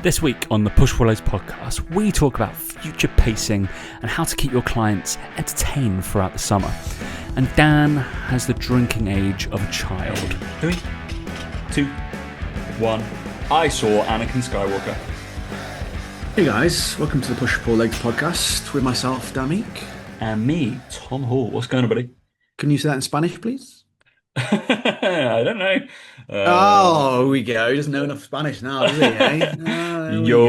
This week on the Push Follows podcast, we talk about future pacing and how to keep your clients entertained throughout the summer. And Dan has the drinking age of a child. 3, 2, 1. I saw Anakin Skywalker. Hey guys, welcome to the Push Pull Legs podcast with myself, Damik. And me, Tom Hall. What's going on, buddy? Can you say that in Spanish, please? I don't know. Oh, here we go. He doesn't know enough Spanish now, does he? Eh? There we go.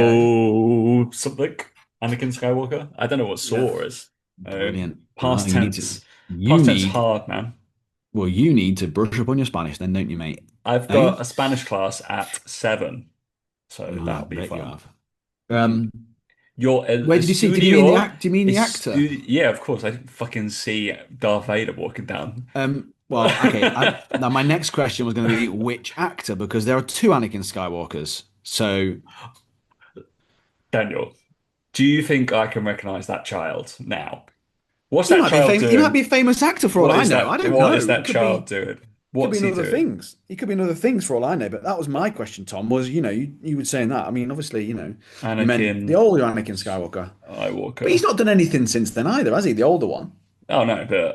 Yo, something. Anakin Skywalker. I don't know what saw is. Brilliant. Past Oh, tense. you Past tense need, hard, man. well, you need to brush up on your Spanish then, don't you, mate? I've Eh? got a Spanish class at 7, so Oh, that'll be bet you fun. have. You're Where did you see? Do you mean the actor? Yeah, of course. I didn't fucking see Darth Vader walking down. Well, okay. Now, my next question was going to be which actor, because there are two Anakin Skywalkers. So, Daniel, do you think I can recognize that child now? What's he that might be child he doing? might be a famous actor for all What I is know. that? I don't know. What is that It could child be, doing? could What's be he in other doing? things. He could be in other things for all I know. But that was my question, Tom. Was you were saying that? I mean, obviously, you meant Anakin the older Anakin Skywalker. Skywalker. But he's not done anything since then either, has he? The older one. Oh no, but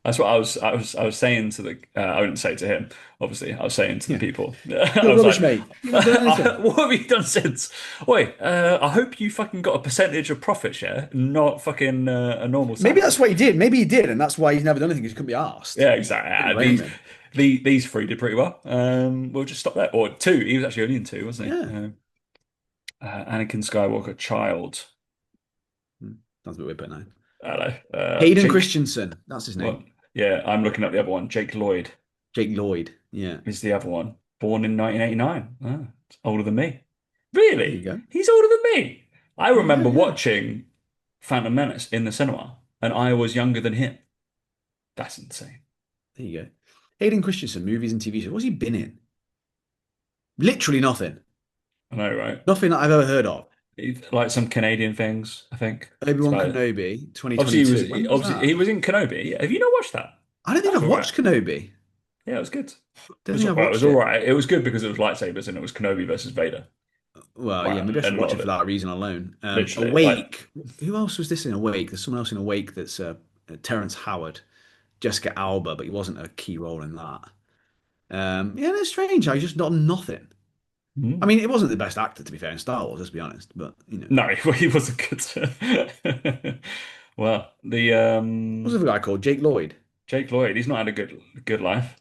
that's what I was saying to the. I wouldn't say to him. Obviously, I was saying to the people. I You're was rubbish, like, mate. You haven't done anything. what have you done since? Wait, I hope you fucking got a percentage of profit share, not fucking a normal Maybe salary. that's what he did. Maybe he did, and that's why he's never done anything. Because he couldn't be asked. Yeah, exactly. Blame These, him. these three did pretty well. We'll just stop there. Or 2. He was actually only in 2, wasn't he? Yeah. Anakin Skywalker, child. Sounds a bit weird, but no. Hello. Hayden Jake, Christensen. That's his name. what? Yeah, I'm looking up the other one. Jake Lloyd Jake Lloyd. Yeah. is the other one. Born in 1989. It's older than me. There you Really? go. He's older than me. I remember Yeah. watching Phantom Menace in the cinema, and I was younger than him. That's insane. There you go. Hayden Christensen, movies and TV shows. What's he been in? Literally nothing. I know, right? Nothing that I've ever heard of. Like some Canadian things, I think. Obi-Wan That's about it. Kenobi, Obviously, 2022. When was obviously that? he was in Kenobi. Have you not watched that? I don't think That's I've all watched Kenobi. Yeah, it was good. Don't think I've It was watched all it. right. It was good because it was lightsabers and it was Kenobi versus Vader. Well, Wow, yeah, maybe I should and watch lot it of for that reason alone. Literally, Awake. Who else was this in Awake? There's someone else in Awake that's Terrence Howard, Jessica Alba, but he wasn't a key role in that. Yeah, that's strange. I just done nothing. I mean, it wasn't the best actor, to be fair, in Star Wars, let's be honest. But, No, he wasn't good. Well, what's the other guy called? Jake Lloyd. Jake Lloyd, he's not had a good life.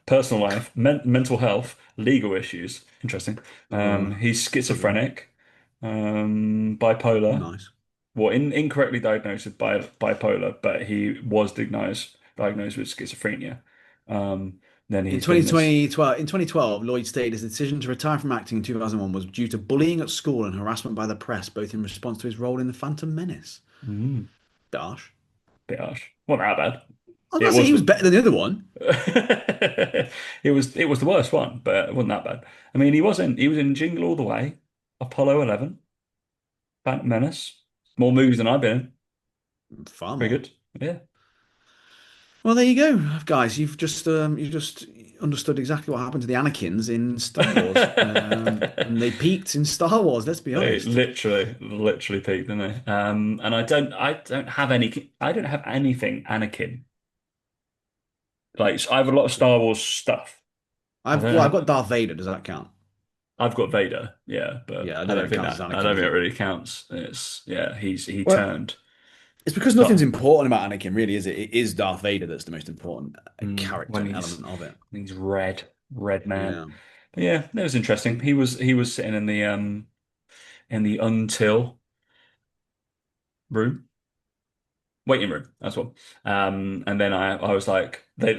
Personal life, mental health, legal issues. Interesting. He's schizophrenic, bipolar. Nice. Well, incorrectly diagnosed with bipolar, but he was diagnosed with schizophrenia. Then In he's been this. 2012, Lloyd stated his decision to retire from acting in 2001 was due to bullying at school and harassment by the press, both in response to his role in The Phantom Menace. Mm, Dash. bit harsh. Wasn't that bad. I was It about to say was he was better than the other one. it was the worst one, but it wasn't that bad. I mean, he was in Jingle All the Way, Apollo 11, Phantom Menace, more movies than I've been in. Far Pretty more. good. Yeah. Well, there you go, guys. You've just understood exactly what happened to the Anakins in Star Wars, and they peaked in Star Wars. Let's be They honest. literally peaked, didn't they? And I don't have anything Anakin. Like I have a lot of Star Wars stuff. I don't I've have. got Darth Vader. Does that count? I've got Vader, yeah, but Yeah, I I don't don't think it think counts that. as I Anakin, don't does think it it? really counts. He Well, turned. it's because But nothing's important about Anakin, really, is it? It is Darth Vader that's the most important character when and he's element of it. he's red man. Yeah. But yeah, that was interesting. He was sitting in the until room, waiting room. That's what. And then I was like, they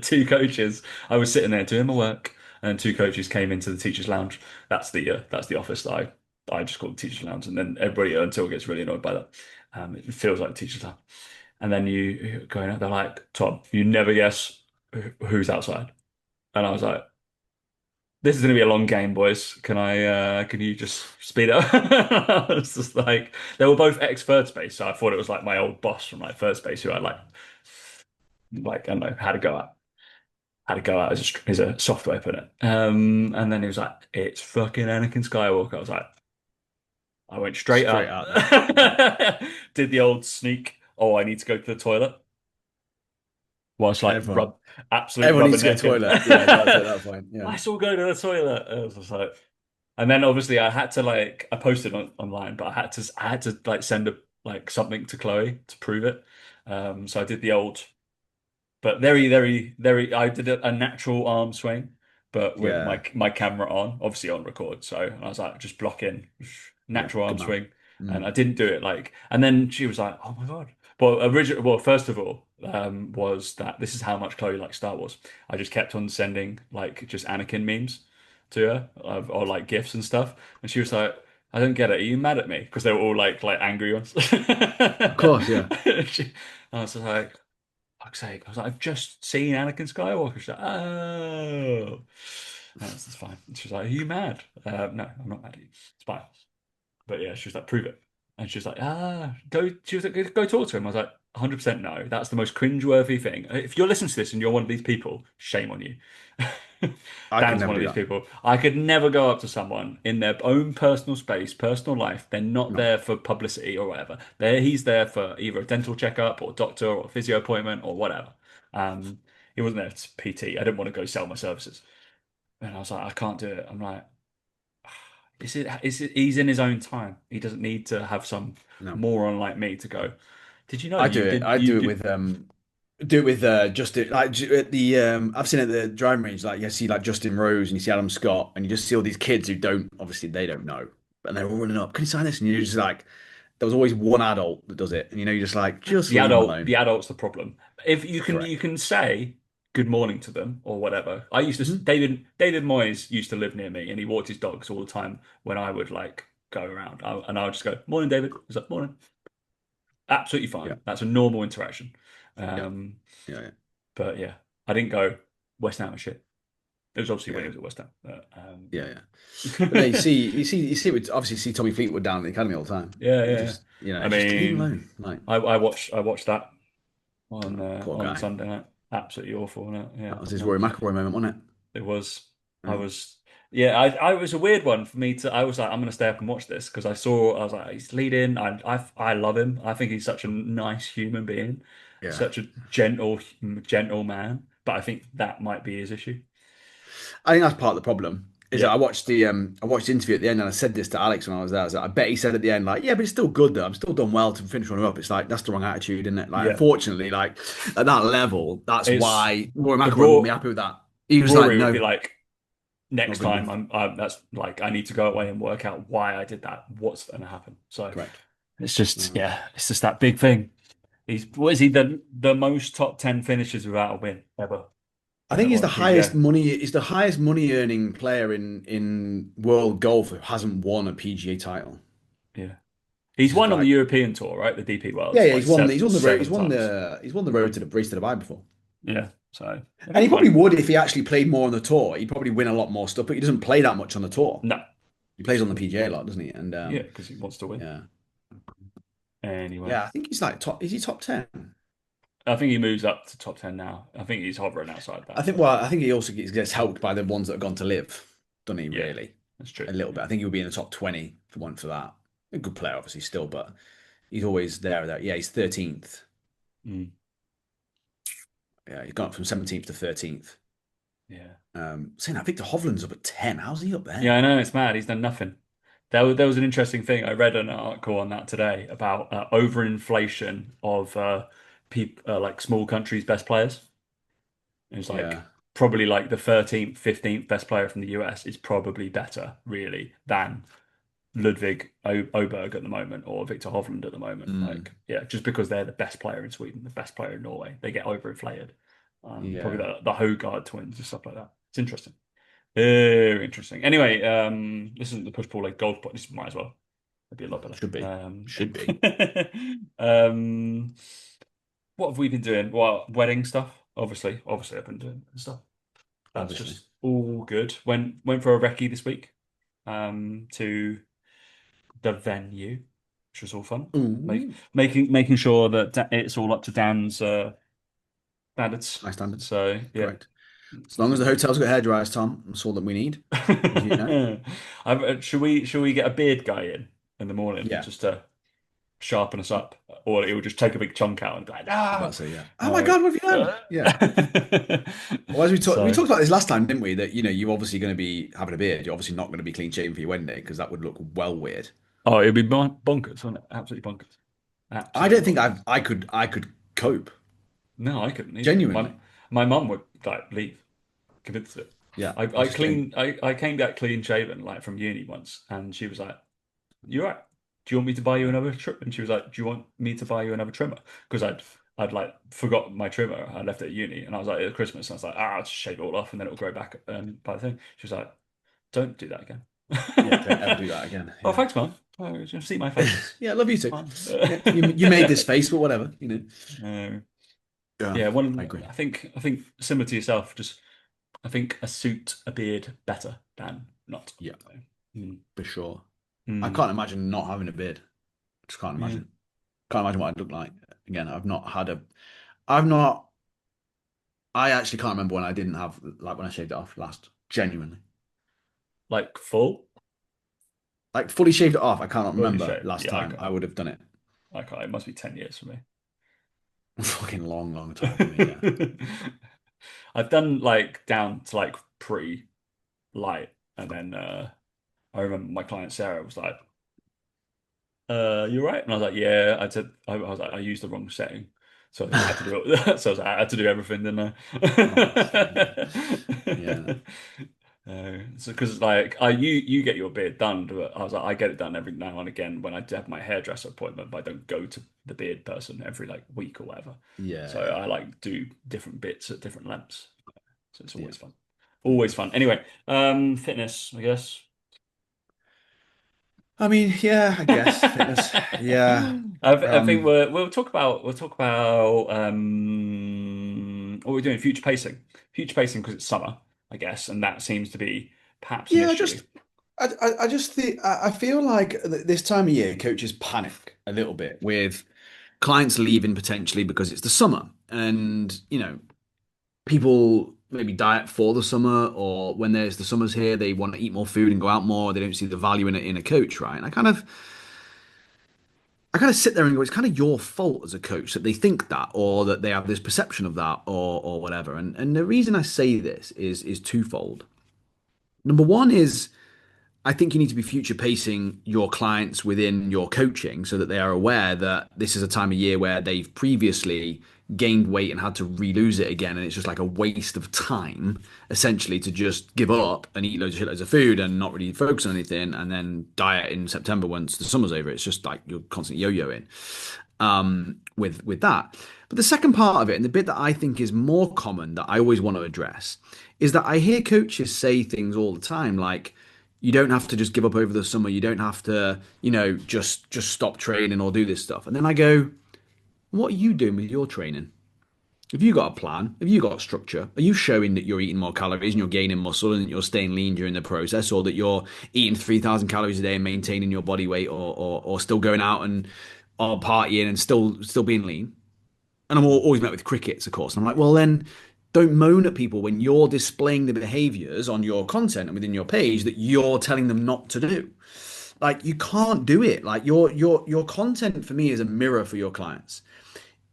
two coaches. I was sitting there doing my work, and two coaches came into the teachers' lounge. That's the office that I just call the teachers' lounge, and then everybody until gets really annoyed by that. It feels like the teachers' lounge. And then you go in, they're like, Tom, you never guess who's outside. And I was like, this is going to be a long game, boys. Can you just speed it up? I was just like, they were both ex third space, so I thought it was like my old boss from like third space who I like, I don't know, had a go at. had to go out as a soft way of putting it. And then he was like, "It's fucking Anakin Skywalker." I was like, I went straight Straight up, out there. did the old sneak. Oh, I need to go to the toilet. Whilst like Everyone, absolute everyone needs to go to the rubbernecking. toilet. Yeah, that's at that point. Yeah. Let's all go to the toilet. I was just like, and then obviously I had to like I posted online, but I had to like send like something to Chloe to prove it. So I did the old, but very very very. I did a natural arm swing, but with Yeah. my camera on, obviously on record. So I was like just blocking Yeah. natural arm Good man. swing, and Mm. I didn't do it like. And then she was like, "Oh my God." Well, first of all, was that this is how much Chloe likes Star Wars. I just kept on sending like just Anakin memes to her or like gifs and stuff, and she was like, "I don't get it. Are you mad at me?" Because they were all like angry ones. Of course, yeah. I was like, "Fuck's sake!" I was like, "I've just seen Anakin Skywalker." She's like, "Oh, that's fine." She was like, "Are you mad?" No, I'm not mad at you. It's fine. But yeah, she was like, "Prove it." And she was like, go. She was like, "Go talk to him." I was like, "100% no. That's the most cringeworthy thing. If you're listening to this and you're one of these people, shame on you." I could Dan's never one of do these that. people. I could never go up to someone in their own personal space, personal life. They're not No. there for publicity or whatever. He's there for either a dental checkup or doctor or physio appointment or whatever. Um, he wasn't there to PT. I didn't want to go sell my services. And I was like, I can't do it. I'm like, he's in his own time. He doesn't need to have some No. moron like me to go. Did you know I do it. I you do it did? with Justin. Like at the I've seen at the driving range. Like you see like Justin Rose and you see Adam Scott, and you just see all these kids who don't obviously they don't know, and they're all running up. Can you sign this? And you're just like, there was always one adult that does it, and you're just like, just leave them The alone. adult's the problem. If you Correct. can say good morning to them or whatever. I used to Hmm. David Moyes used to live near me and he walked his dogs all the time when I would like go around. And I would just go, "Morning, David." He's like, "Morning." Absolutely Yeah. fine. That's a normal interaction. Yeah. Um, Yeah. but yeah, I didn't go West Ham and shit. It was obviously when Yeah. he was at West Ham. But, Yeah. Yeah. But no, yeah. you see, obviously see Tommy Fleetwood down at the academy all the time. Yeah, You yeah. just, you know, I just leave him mean, alone. Like, I watched that poor on guy. Sunday night. Absolutely awful, wasn't it? Yeah, That was I've his not. Rory McIlroy moment, wasn't it? It was. I Yeah. was. Yeah, I was a weird one for me to. I was like, I'm gonna stay up and watch this because I was like, he's leading. I love him. I think he's such a nice human being, Yeah. such a gentle man. But I think that might be his issue. I think that's part of the problem. Is that Yeah, I watched the interview at the end and I said this to Alex when I was there. I was like, I bet he said at the end, like, yeah, but it's still good though. I'm still done well to finish runner up. It's like that's the wrong attitude, isn't it? Like, yeah. unfortunately, like at that level, that's It's why Rory the McIlroy wouldn't raw be happy with that. He was like, Rory would be no, like, not next good time enough. that's like I need to go away and work out why I did that. What's going to happen? So Correct. it's just Uh, yeah, it's just that big thing. He's what is he the most top 10 finishes without a win ever I think he's on the the highest PGA. money. He's the highest money earning player in world golf who hasn't won a PGA title. Yeah, Which he's is won on the like, European tour, right? The DP yeah, Worlds yeah, like he's won the road, seven times. he's won the road to the race to Dubai before. Yeah, so yeah, And he come probably on. would if he actually played more on the tour. He'd probably win a lot more stuff, but he doesn't play that much on the tour. No, He plays on the PGA a lot, doesn't he? And yeah, because he wants to win yeah, anyway. yeah, I think he's like top. Is he top 10? I think he moves up to top 10 now. I think he's hovering outside I that, think. but Well, I think he also gets helped by the ones that have gone to live, doesn't he? yeah, Really, that's true. a little bit. Yeah. I think he would be in the top 20 for one for that. A good player, obviously, still, but he's always there. There, yeah, he's 13th. Mm, Yeah, he's gone up from 17th to 13th. yeah. Saying that Victor Hovland's up at 10. How's he up Yeah, there? I know it's mad. He's done nothing. There was an interesting thing. I read an article on that today about overinflation of like small countries' best players. It was Yeah. like probably like the 13th, 15th best player from the US is probably better, really, than Ludwig Oberg at the moment or Victor Hovland at the moment. Mm, Like, yeah, just because they're the best player in Sweden, the best player in Norway, they get overinflated. Probably yeah. the Hogard twins and stuff like that. It's interesting. Very interesting. Anyway, this isn't the push pull leg golf, but this might as well. It'd be a lot Should be. better. Should be. Um, what have we been doing? Well, wedding stuff. Obviously, I've been doing stuff. That's Obviously. just all good. Went for a recce this week. To the venue, which was all fun. Ooh, Making sure that it's all up to Dan's standards. high standards. So yeah, Correct. As long as the hotel's got hair dryers, Tom, that's all that we need, as you know. Should we get a beard guy in the morning Yeah, just to sharpen us up, or it will just take a big chunk out and be like, I was about no, to say yeah. Oh my no. God, what have you done? Yeah. Well, as we So, talked about this last time, didn't we? That you're obviously going to be having a beard. You're obviously not going to be clean shaven for your wedding day because that would look well weird. oh, it'd be bonkers, wouldn't it? Absolutely bonkers. I don't Absolutely think bonkers. I could cope No, I couldn't either. My genuinely. my mum would like leave, convinced it. Yeah, I I just think clean I came back clean shaven like from uni once, and she was like, "You right? Do you want me to buy you another trim?" And she was like, "Do you want me to buy you another trimmer?" Because I'd like forgot my trimmer. I left it at uni, and I was like at Christmas, and I was like, "Ah, I'll just shave it all off, and then it'll grow back." By the thing, she was like, "Don't do that again." yeah, don't ever do that again. Oh, Yeah, thanks, man. Oh, you see my face. yeah, love you too. Fine. Yeah, you made this face, but whatever. Uh, Yeah, yeah, I one. agree. I think similar to yourself. Just I think a suit, a beard, better than not. Yeah, So, mm, for sure. I mm, can't imagine not having a beard. Just can't yeah. imagine. Can't imagine what I'd look like. Again, I've not, I actually can't remember when I didn't have, like when I shaved it off last, genuinely. Like full, Like fully shaved it off, I cannot fully remember shaved. last Yeah, I time I can't. would have done it. I can't. It must be 10 years for me. Fucking long, long time for me, yeah. I've done like down to like pretty light, and then I remember my client Sarah was like, "You right?" And I was like, "Yeah." I was like, "I used the wrong setting." So I had to do it. So I was like, I had to do everything, didn't Oh, yeah. I? So because like you get your beard done, but I was like I get it done every now and again when I have my hairdresser appointment, but I don't go to the beard person every like week or whatever. Yeah, So yeah, I like do different bits at different lengths. So it's yeah. always fun. Always fun. Anyway, fitness, I guess. I mean, yeah, I guess fitness. Yeah. I think Um, we'll talk about what we're doing future pacing because it's summer, I guess, and that seems to be perhaps an yeah, issue. I just think I feel like this time of year coaches panic a little bit with clients leaving potentially because it's the summer and people maybe diet for the summer or when there's the summers here they want to eat more food and go out more, they don't see the value in a coach, right? And I kind of sit there and go, it's kind of your fault as a coach that they think that or that they have this perception of that or whatever. And the reason I say this is twofold. Number one is I think you need to be future pacing your clients within your coaching so that they are aware that this is a time of year where they've previously gained weight and had to re-lose it again. And it's just like a waste of time, essentially, to just give up and eat loads of shitloads of food and not really focus on anything and then diet in September once the summer's over. It's just like you're constantly yo-yoing with that. But the second part of it, and the bit that I think is more common that I always want to address, is that I hear coaches say things all the time like, you don't have to just give up over the summer. You don't have to, just stop training or do this stuff. And then I go, what are you doing with your training? Have you got a plan? Have you got structure? Are you showing that you're eating more calories and you're gaining muscle and that you're staying lean during the process, or that you're eating 3,000 calories a day and maintaining your body weight, or still going out and or partying and still being lean? And I'm always met with crickets, of course. And I'm like, well, then don't moan at people when you're displaying the behaviors on your content and within your page that you're telling them not to do. Like you can't do it. Like your content for me is a mirror for your clients.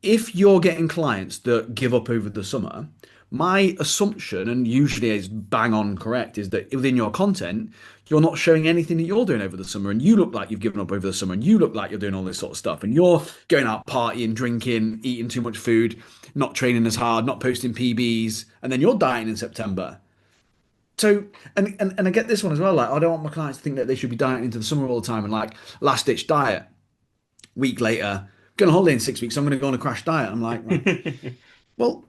If you're getting clients that give up over the summer, my assumption, and usually is bang on correct, is that within your content, you're not showing anything that you're doing over the summer, and you look like you've given up over the summer, and you look like you're doing all this sort of stuff, and you're going out partying, drinking, eating too much food, not training as hard, not posting PBs, and then you're dying in September. So, and I get this one as well. Like, I don't want my clients to think that they should be dieting into the summer all the time and like last ditch diet. Week later, going on holiday in 6 weeks, so I'm going to go on a crash diet. I'm like, well,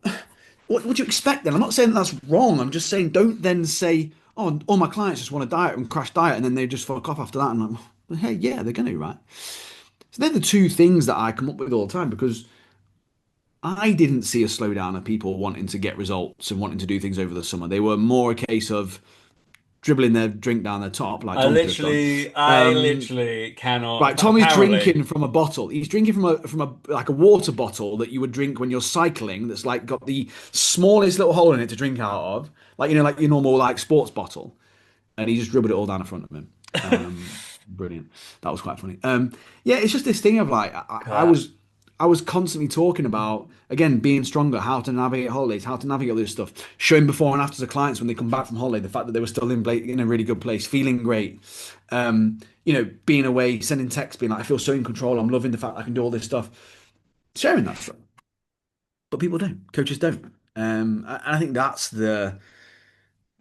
what would you expect then? I'm not saying that's wrong. I'm just saying don't then say, oh, all my clients just want to diet and crash diet, and then they just fuck off after that. And I'm like, well, hey, yeah, they're going to, right? So they're the two things that I come up with all the time because I didn't see a slowdown of people wanting to get results and wanting to do things over the summer. They were more a case of dribbling their drink down their top like I Tom could have done. literally, I Um, literally cannot. Right, Tom is Apparently, drinking from a bottle. He's drinking from a like a water bottle that you would drink when you're cycling. That's like got the smallest little hole in it to drink out of, like like your normal like sports bottle. And he just dribbled it all down in front of him. Brilliant. That was quite funny. Yeah, it's just this thing of like class. I was constantly talking about again being stronger, how to navigate holidays, how to navigate all this stuff, showing before and after to clients when they come back from holiday, the fact that they were still in a really good place, feeling great. Being away, sending texts, being like, I feel so in control. I'm loving the fact I can do all this stuff, sharing that stuff. But people don't. Coaches don't. And I think that's the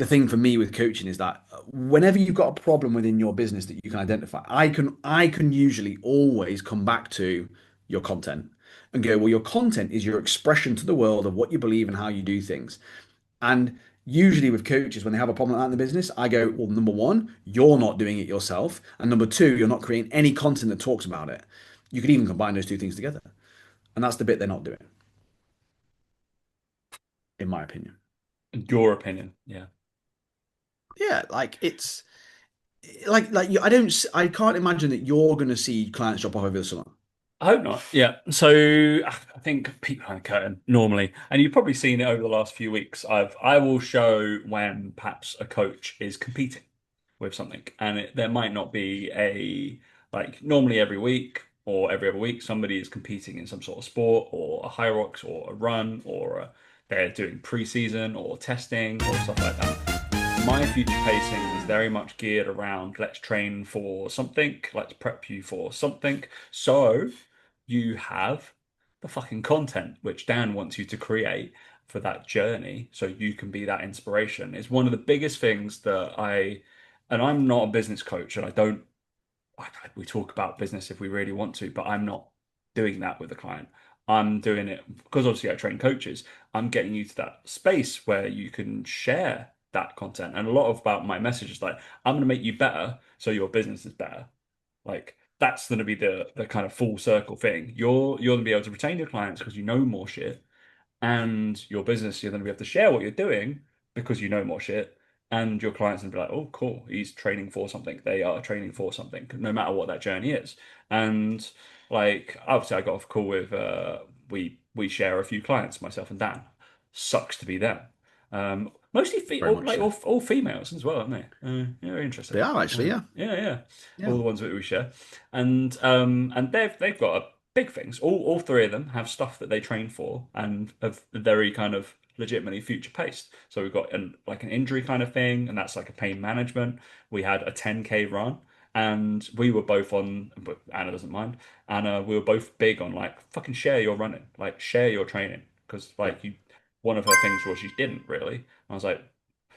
thing for me with coaching is that whenever you've got a problem within your business that you can identify, I can usually always come back to your content and go, well, your content is your expression to the world of what you believe and how you do things. And usually with coaches, when they have a problem like that in the business, I go, well, number one, you're not doing it yourself. And number two, you're not creating any content that talks about it. You could even combine those two things together. And that's the bit they're not doing, in my opinion. Your opinion, yeah. Yeah, like it's I can't imagine that you're going to see clients drop off over the summer. I hope not. Yeah. So I think peek behind the curtain normally, and you've probably seen it over the last few weeks. I will show when perhaps a coach is competing with something, and there might not be a like normally every week or every other week somebody is competing in some sort of sport or a high rocks or a run or they're doing pre-season or testing or stuff like that. My future pacing is very much geared around let's train for something, let's prep you for something. So you have the fucking content which Dan wants you to create for that journey so you can be that inspiration. It's one of the biggest things and I'm not a business coach and I don't, we talk about business if we really want to, but I'm not doing that with the client. I'm doing it because obviously I train coaches. I'm getting you to that space where you can share that content. And a lot of about my message is like, I'm going to make you better so your business is better. Like that's going to be the kind of full circle thing. You're going to be able to retain your clients because you know more shit, and your business you're going to be able to share what you're doing because you know more shit, and your clients going to be like, oh, cool, he's training for something. They are training for something, no matter what that journey is. And like obviously, I got off a call with we share a few clients, myself and Dan. Sucks to be them. Mostly Very much like so. all females as well, aren't they? Yeah, very interesting. They are actually, yeah. Yeah. Yeah. All the ones that we share, and they've got big things. All three of them have stuff that they train for and have very kind of legitimately future paced. So we've got like an injury kind of thing, and that's like a pain management. We had a 10K run, and we were both on, but Anna doesn't mind. Anna, we were both big on like fucking share your running, like share your training, because Yeah. like you, one of her things was she didn't really. I was like,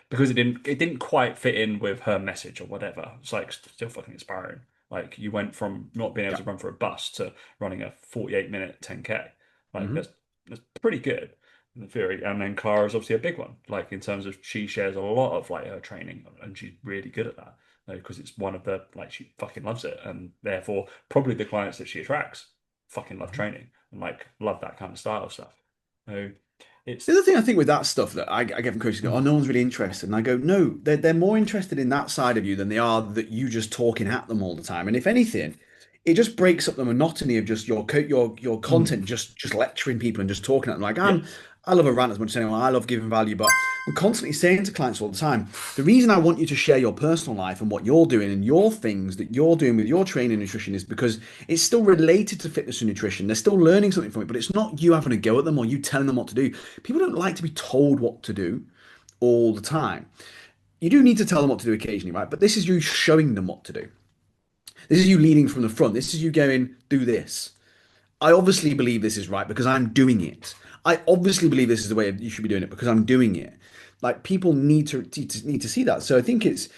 because it didn't quite fit in with her message or whatever. It's like still fucking inspiring. Like you went from not being able Yeah. to run for a bus to running a 48-minute 10K. Like Hmm. that's pretty good in theory. And then Clara's obviously a big one. Like in terms of she shares a lot of like her training and she's really good at that. Because it's one of the like she fucking loves it and therefore probably the clients that she attracts fucking love training and like love that kind of style of stuff. So The it's other thing I think with that stuff that I get from coaches go, oh, no one's really interested. And I go, no, they're more interested in that side of you than they are that you just talking at them all the time. And if anything, it just breaks up the monotony of just your Mm. content, just lecturing people and just talking at them. Like Yeah. I love a rant as much as anyone. I love giving value, but I'm constantly saying to clients all the time, the reason I want you to share your personal life and what you're doing and your things that you're doing with your training and nutrition is because it's still related to fitness and nutrition. They're still learning something from it, but it's not you having a go at them or you telling them what to do. People don't like to be told what to do all the time. You do need to tell them what to do occasionally, right? But this is you showing them what to do. This is you leading from the front. This is you going, do this. I obviously believe this is right because I'm doing it. I obviously believe this is the way you should be doing it because I'm doing it. Like people need to see that. So I think it's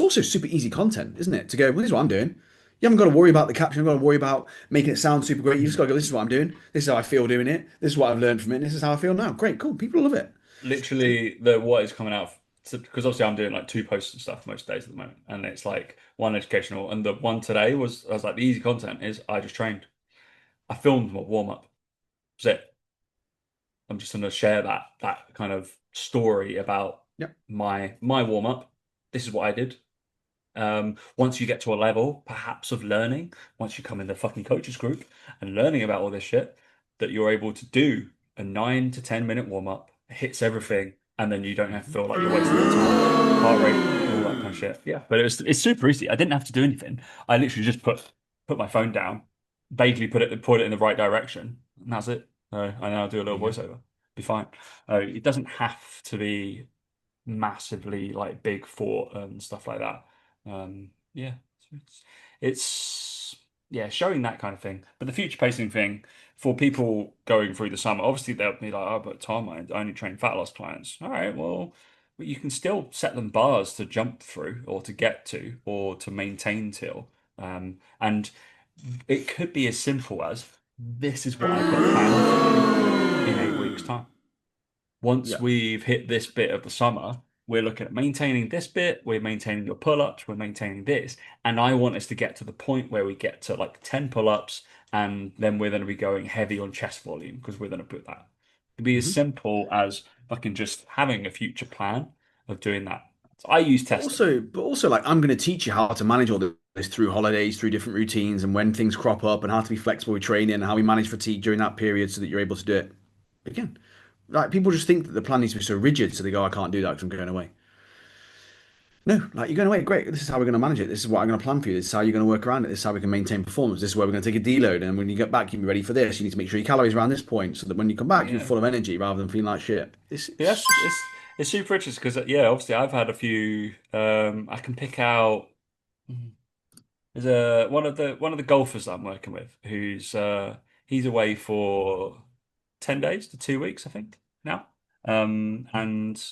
also super easy content, isn't it? To go, well, this is what I'm doing. You haven't got to worry about the caption. You haven't got to worry about making it sound super great. You just got to go, this is what I'm doing. This is how I feel doing it. This is what I've learned from it. This is how I feel now. Great, cool. People love it. Literally the what is coming out because obviously I'm doing like two posts and stuff most days at the moment, and it's like one educational, and the one today was I was like the easy content is I just trained, I filmed my warm up, that's it. I'm just going to share that kind of story about Yep. my warm up. this is what I did. Once you get to a level, perhaps of learning, once you come in the fucking coaches group and learning about all this shit, that you're able to do a 9 to 10 minute warm up, hits everything, and then you don't have to feel like you're wasting your time, heart rate, all that kind of shit. Yeah, but it's super easy. I didn't have to do anything. I literally just put my phone down, vaguely put it in the right direction, and that's it. I now do a little Yeah. voiceover. Be fine. It doesn't have to be massively like big thought and stuff like that. Yeah, so it's yeah, showing that kind of thing. But the future pacing thing for people going through the summer, obviously they'll be like, oh, but Tom, I only train fat loss clients. All right, well, but you can still set them bars to jump through or to get to or to maintain till. And it could be as simple as this is what I've got planned for you in 8 weeks' time. Once Yeah. we've hit this bit of the summer, we're looking at maintaining this bit, we're maintaining your pull-ups, we're maintaining this. And I want us to get to the point where we get to like 10 pull-ups, and then we're going to be going heavy on chest volume because we're going to put that. It'd be as Mhm. simple as fucking just having a future plan of doing that. So I use testing. But also, like I'm going to teach you how to manage all this through holidays, through different routines, and when things crop up, and how to be flexible with training, and how we manage fatigue during that period, so that you're able to do it. Again, like people just think that the plan needs to be so rigid, so they go, "I can't do that because I'm going away." No, like you're going away, great. This is how we're going to manage it. This is what I'm going to plan for you. This is how you're going to work around it. This is how we can maintain performance. This is where we're going to take a deload, and when you get back, you can be ready for this. You need to make sure your calories are around this point, so that when you come back, you're Yeah. full of energy rather than feeling like shit. It's Yes, just it's super interesting because yeah, obviously I've had a few I can pick out. There's a one of the golfers that I'm working with who's he's away for 10 days to 2 weeks, I think, now. And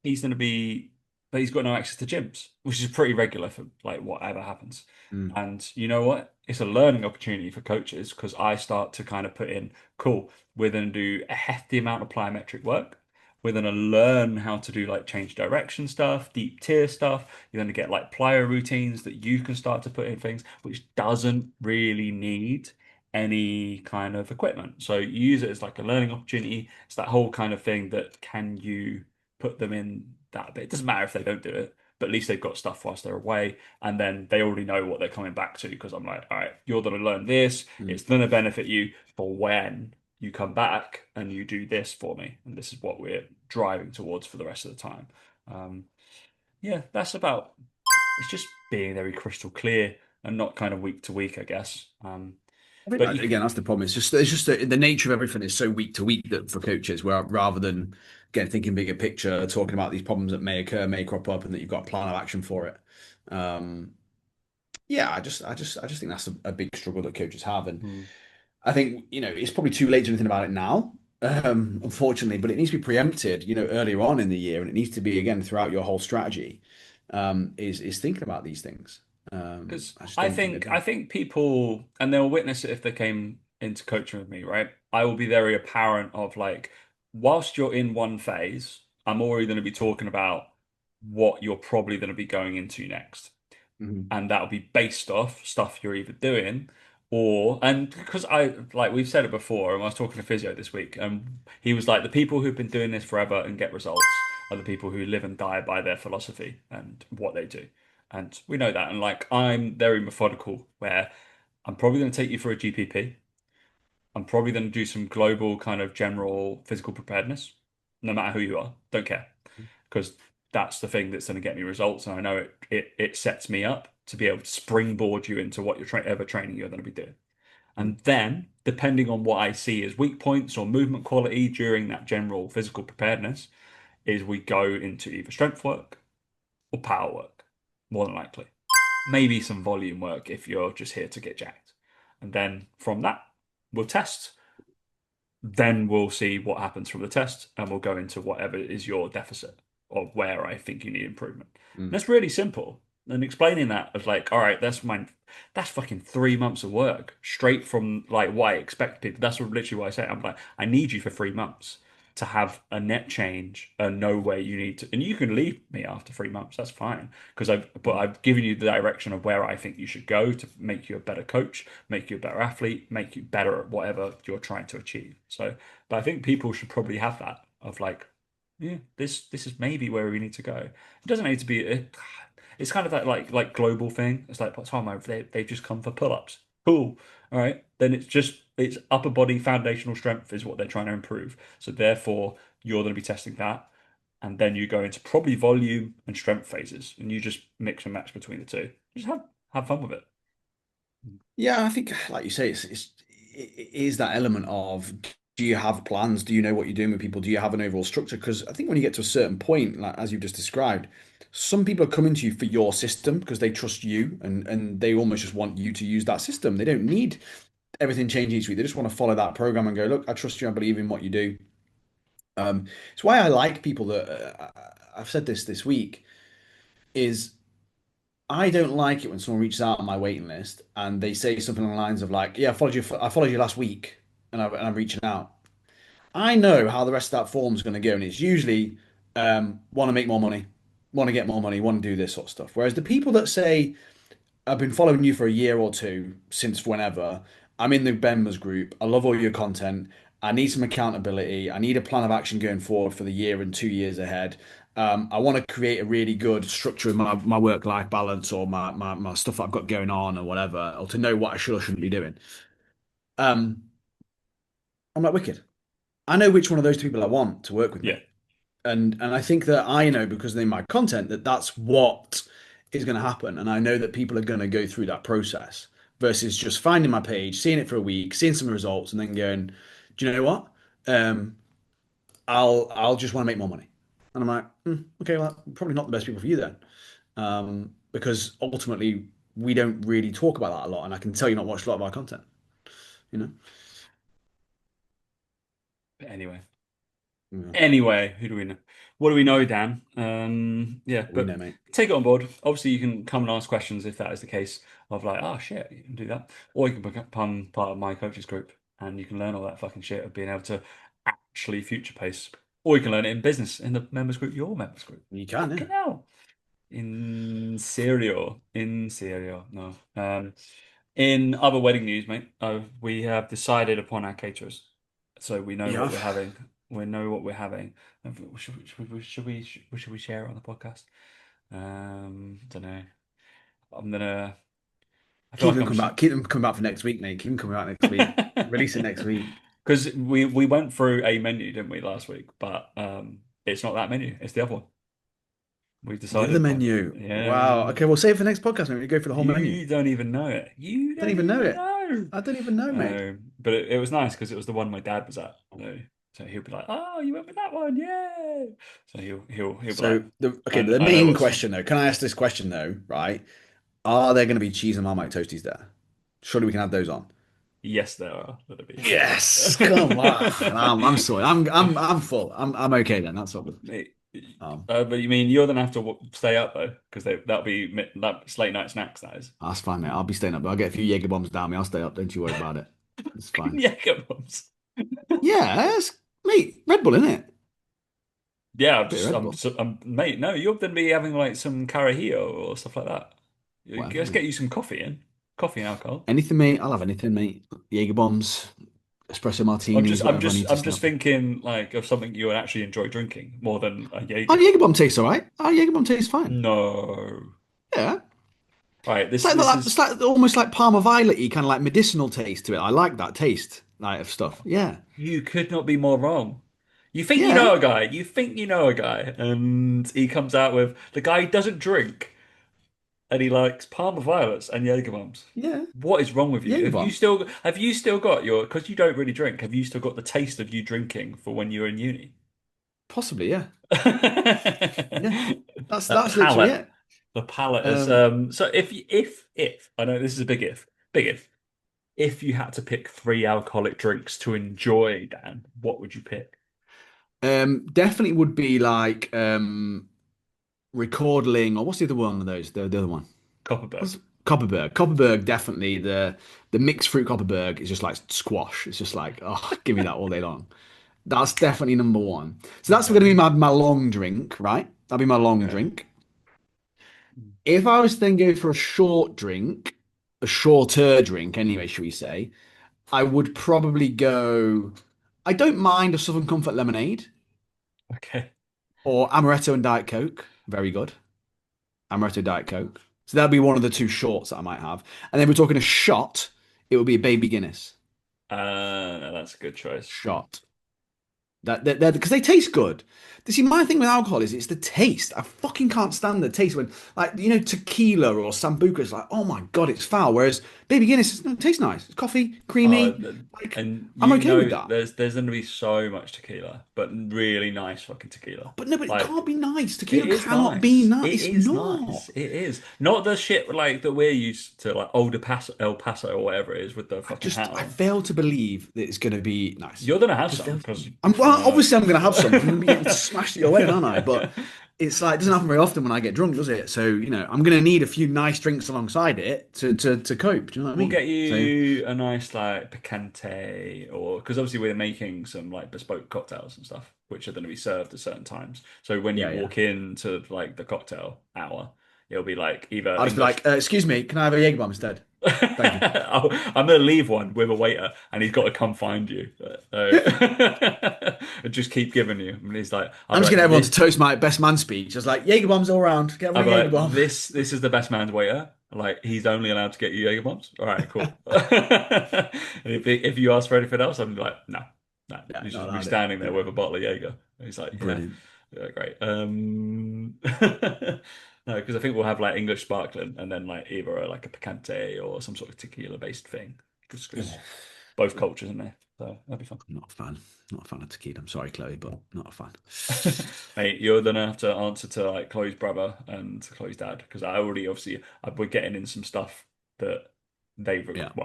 he's gonna be but he's got no access to gyms, which is pretty regular for like whatever happens. mm, And you know what? It's a learning opportunity for coaches because I start to kind of put in, cool, we're gonna do a hefty amount of plyometric work. We're going to learn how to do like change direction stuff, deep tier stuff. You're going to get like plyo routines that you can start to put in things, which doesn't really need any kind of equipment. So you use it as like a learning opportunity. It's that whole kind of thing that can you put them in that bit. It doesn't matter if they don't do it, but at least they've got stuff whilst they're away. And then they already know what they're coming back to because I'm like, all right, you're going to learn this. mm. It's going to benefit you for when you come back and you do this for me, and this is what we're driving towards for the rest of the time. Um, yeah, that's about. It's just being very crystal clear and not kind of week to week, I guess. I think But you, again, that's the problem. It's just the nature of everything is so week to week that for coaches, where rather than again thinking bigger picture, talking about these problems that may occur, may crop up, and that you've got a plan of action for it. Um, yeah, I just think that's a big struggle that coaches have, and Hmm. I think it's probably too late to do anything about it now, unfortunately, but it needs to be preempted, earlier on in the year, and it needs to be again throughout your whole strategy. Is thinking about these things. Because I just I don't think they're think I doing. think people, and they'll witness it if they came into coaching with me, right? I will be very apparent of like, whilst you're in one phase, I'm already going to be talking about what you're probably going to be going into next. Mhm. And that'll be based off stuff you're either doing or and because I like we've said it before, and I was talking to physio this week, and he was like the people who've been doing this forever and get results are the people who live and die by their philosophy and what they do. And we know that. And like I'm very methodical where I'm probably going to take you for a GPP. I'm probably going to do some global kind of general physical preparedness, no matter who you are. Don't care because that's the thing that's going to get me results. And I know it sets me up to be able to springboard you into what you're ever training you're going to be doing. Mm. And then, depending on what I see as weak points or movement quality during that general physical preparedness, is we go into either strength work or power work, more than likely. Maybe some volume work if you're just here to get jacked. And then from that, we'll test. Then we'll see what happens from the test, and we'll go into whatever is your deficit or where I think you need improvement. And Mm. that's really simple. And explaining that as like, all right, that's fucking 3 months of work straight from like what I expect people. That's literally what I say. I'm like, I need you for 3 months to have a net change and know where you need to. And you can leave me after 3 months. That's fine because I've given you the direction of where I think you should go to make you a better coach, make you a better athlete, make you better at whatever you're trying to achieve. So, but I think people should probably have that of like, yeah, this is maybe where we need to go. It doesn't need to be. It's kind of that like global thing. It's like, Tom, they've just come for pull-ups. Cool. All right. Then it's upper body foundational strength is what they're trying to improve. So therefore, you're going to be testing that, and then you go into probably volume and strength phases, and you just mix and match between the two. Just have fun with it. Yeah, I think, like you say, it is that element of, do you have plans? Do you know what you're doing with people? Do you have an overall structure? Because I think when you get to a certain point, like as you've just described, some people are coming to you for your system because they trust you, and they almost just want you to use that system. They don't need everything changing each week. They just want to follow that program and go, look, I trust you. I believe in what you do. It's why I like people that I've said this week is I don't like it when someone reaches out on my waiting list and they say something along the lines of like, "Yeah, I followed you last week, and I'm reaching out." I know how the rest of that form is going to go, and it's usually want to make more money, want to get more money, want to do this sort of stuff. Whereas the people that say, "I've been following you for a year or two since whenever. I'm in the Bembers group. I love all your content. I need some accountability. I need a plan of action going forward for the year and 2 years ahead. I want to create a really good structure in my work-life balance or my stuff that I've got going on or whatever, or to know what I should or shouldn't be doing." Um, I'm like, wicked. I know which one of those two people I want to work with Yeah. me. And I think that I know because in my content that that's what is going to happen, and I know that people are going to go through that process versus just finding my page, seeing it for a week, seeing some results, and then going, "Do you know what? Um, I'll just want to make more money." And I'm like, okay, well, probably not the best people for you then, because ultimately we don't really talk about that a lot, and I can tell you not watched a lot of our content, you know. But anyway. Yeah, Anyway, who do we know? What do we know, Dan? Yeah, we but know, mate. take it on board. Obviously, you can come and ask questions if that is the case of like, oh shit, you can do that. Or you can become part of my coaches group and you can learn all that fucking shit of being able to actually future pace. Or you can learn it in business in the members group, your members group. You can, yeah. Fucking hell. In serio, no. In other wedding news, mate, we have decided upon our caterers, so we know what Yeah. we're having. We know what we're having. Should we share it on the podcast? Don't know. I'm gonna. I feel Keep like them I'm. coming back. Keep them coming back for next week, mate. Keep them coming back next week. Release it next week. Because we went through a menu, didn't we, last week? But it's not that menu. It's the other one. We've The decided other upon. menu. Wow. Yeah. Okay, we'll save it for next podcast, mate. We go for the whole menu. You don't even know it. You Don't don't even know even it. know. I don't even know, mate. But it was nice because it was the one my dad was at. So he'll be like, "Oh, you went with that one, yeah." So he'll be like, So the I know main what's question though, can I ask this question though, right? Are there going to be cheese and Marmite toasties there? Surely we can add those on. yes, there are. That'll be Yes, come on. I'm sorry. I'm full. I'm okay then. That's all good. Mate, Um, but you mean you're gonna have to stay up though, because that'll be that's late night snacks. That is. that's fine, mate. I'll be staying up. I'll get a few Jaeger bombs down me. I'll stay up. Don't you worry about it. It's fine. Yeah, come on. Yes, mate. Red Bull, innit? Yeah, Bit of Red Bull. mate. No, you're gonna be having like some carajillo or stuff like that. Whatever, Let's get mate. you some coffee and alcohol. Anything, mate. I'll have anything, mate. Jaeger bombs, espresso martinis, whatever I need to I'm stay just up for. thinking like of something you would actually enjoy drinking more than a Oh, Jaeger. Jaeger bomb tastes all right. Oh, Jaeger bomb tastes fine. No. Yeah. Right, It's this it's is like almost like Parma Violet-y, kind of like medicinal taste to it. I like that taste, like of stuff. Yeah. you could not be more wrong. You think you Yeah. know a guy, and he comes out with the guy who doesn't drink and he likes Parma Violets and Jaeger bombs. Yeah. What is wrong with you? Jaeger bomb. Have you still got your because you don't really drink, have you still got the taste of you drinking for when you were in uni? Possibly, yeah. Yeah. That That's literally palate. it. The palate is Um, so if I know this is a big if you had to pick three alcoholic drinks to enjoy, Dan, what would you pick? Definitely would be like recordling or what's the other one of those? The other one. Copperberg. What's Copperberg. Copperberg definitely the mixed fruit Copperberg is just like squash. It's just like, oh, give me that all day long. That's definitely number one. So that's going Okay. to be my long drink, right? That'll be my long Yeah. drink. If I was to then go for a short drink, a shorter drink anyway, should we say, I would probably go. I don't mind a Southern Comfort lemonade. Okay. Or amaretto and Diet Coke. Very good. Amaretto Diet Coke. So that'd be one of the two shorts that I might have. And then we're talking a shot. It would be a baby Guinness No, that's a good choice. shot. That because they taste good. See, my thing with alcohol is it's the taste. I fucking can't stand the taste when, like, tequila or sambuca is like, oh my God, it's foul. Whereas baby Guinness it tastes nice. It's coffee, creamy. Like, And I'm okay with that. there's going to be so much tequila, but really nice fucking tequila. But no, but Like, it can't be nice. it Tequila is cannot nice. be nice. It It's is not. nice. It is not the shit like that we're used to, like Old El Paso or whatever it is with the fucking hat I on. fail to believe that it's going to be nice. You're gonna have some because Obviously, I'm going to have some. I'm going to be getting smashed at your wedding, aren't I? But it's like it doesn't happen very often when I get drunk, does it? So I'm going to need a few nice drinks alongside it to cope. Do you know what I We'll mean? get you a nice like picante, or because obviously we're making some like bespoke cocktails and stuff, which are going to be served at certain times. So when you Yeah, walk into like the cocktail hour, it'll be like either I'll just be like, excuse me, can I have a Jaeger bomb instead? Thank you. I'm gonna leave one with a waiter, and he's got to come find you. And just keep giving you. And he's like, I'm just like, getting everyone to toast my best man speech. Just like Jaeger bombs all around. Get everyone a Jaeger bomb. This is the best man's waiter. Like he's only allowed to get you Jaeger bombs. All right, cool. And if you ask for anything else, I'm like, no. Yeah, He's not just be allowed it. standing there with a bottle of Jaeger. And he's like, Brilliant. yeah, great. No, because I think we'll have like English sparkling and then like either like a picante or some sort of tequila based thing. Just because both cultures in there. So that'd be fun. I'm not a fan. Not a fan of tequila. I'm sorry, Chloe, but not a fan. Mate, you're gonna have to answer to like Chloe's brother and Chloe's dad because I already obviously we're getting in some stuff that Yeah.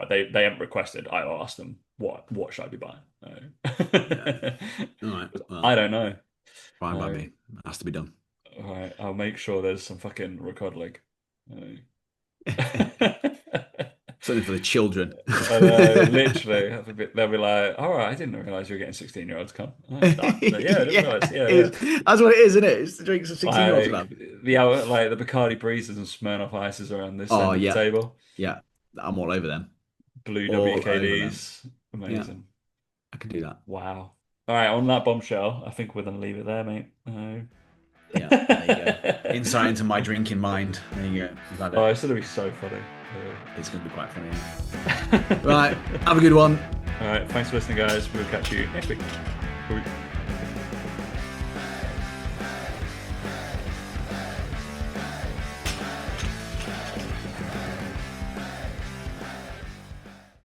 they haven't requested. I asked them what should I be buying. Yeah. All right. Well, I don't know. fine by me. It has to be done. All right, I'll make sure there's some fucking record leg. Something for the children. Literally, they'll be like, "All right, I didn't realize you were getting 16-year-olds come." Yeah, I didn't realize. Yeah. That's what it is, isn't it? It's the drinks of 16-year-olds. Like the Bacardi Breezes and Smirnoff Ices around this end of the table. Yeah, I'm all over them. Blue All WKDs, amazing. Yeah, I can do that. Wow. All right, on that bombshell, I think we're gonna leave it there, mate. Yeah, there you go. Insight into my drinking mind. There you go. Oh, it's gonna be so funny. It's going to be quite funny. Yeah. Right, have a good one. All right, thanks for listening, guys. We'll catch you next week.